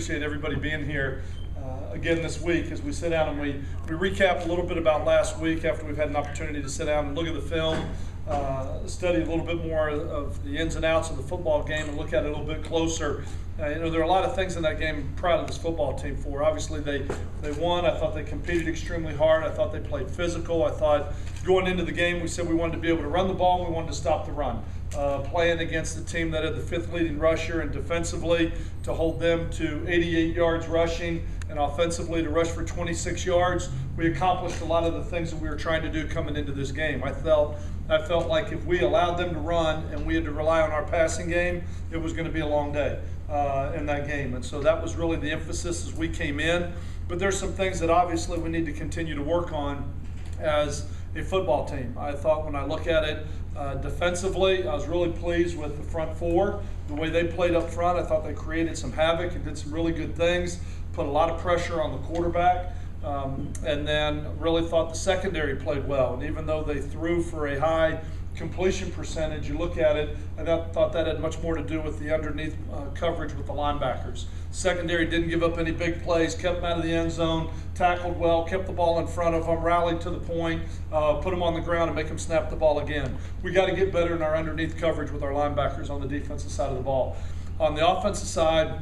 Appreciate everybody being here again this week as we sit down and we recap a little bit about last week after we've had an opportunity to sit down and look at the film, study a little bit more of the ins and outs of the football game and look at it a little bit closer. There are a lot of things in that game I'm proud of this football team for. Obviously, they won. I thought they competed extremely hard. I thought they played physical. I thought going into the game we said we wanted to be able to run the ball and we wanted to stop the run. Playing against the team that had the 5th leading rusher and defensively to hold them to 88 yards rushing and offensively to rush for 26 yards. We accomplished a lot of the things that we were trying to do coming into this game. I felt like if we allowed them to run and we had to rely on our passing game, it was going to be a long day in that game. And so that was really the emphasis as we came in. But there's some things that obviously we need to continue to work on as a football team. I thought when I look at it defensively, I was really pleased with the front four. The way they played up front, I thought they created some havoc and did some really good things, put a lot of pressure on the quarterback, and then really thought the secondary played well. And even though they threw for a high completion percentage, you look at it, and I thought that had much more to do with the underneath coverage with the linebackers. Secondary didn't give up any big plays, kept them out of the end zone, tackled well, kept the ball in front of them, rallied to the point, put them on the ground and make them snap the ball again. We got to get better in our underneath coverage with our linebackers on the defensive side of the ball. On the offensive side,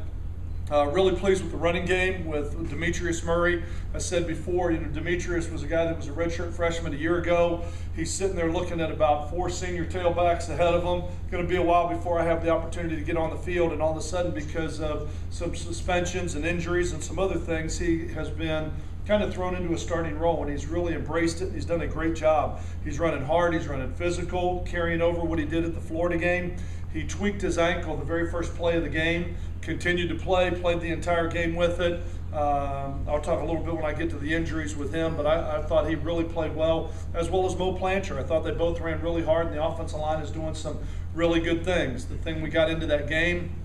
really pleased with the running game with Demetrius Murray. I said before, Demetrius was a guy that was a redshirt freshman a year ago. He's sitting there looking at about 4 senior tailbacks ahead of him. Going to be a while before I have the opportunity to get on the field, and all of a sudden, because of some suspensions and injuries and some other things, he has been kind of thrown into a starting role, and he's really embraced it. He's done a great job. He's running hard, he's running physical, carrying over what he did at the Florida game. He tweaked his ankle the very first play of the game, continued to play, played the entire game with it. I'll talk a little bit when I get to the injuries with him, but I thought he really played well, as well as Mo Plancher. I thought they both ran really hard, and the offensive line is doing some really good things. The thing we got into that game,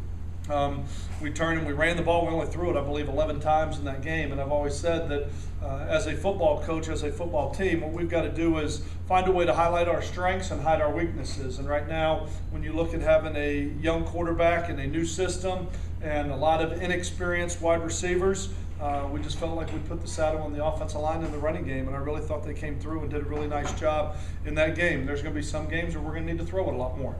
we turned and we ran the ball. We only threw it, I believe, 11 times in that game. And I've always said that as a football coach, as a football team, what we've got to do is find a way to highlight our strengths and hide our weaknesses. And right now, when you look at having a young quarterback in a new system and a lot of inexperienced wide receivers, we just felt like we put the saddle on the offensive line in the running game, and I really thought they came through and did a really nice job in that game. There's going to be some games where we're going to need to throw it a lot more.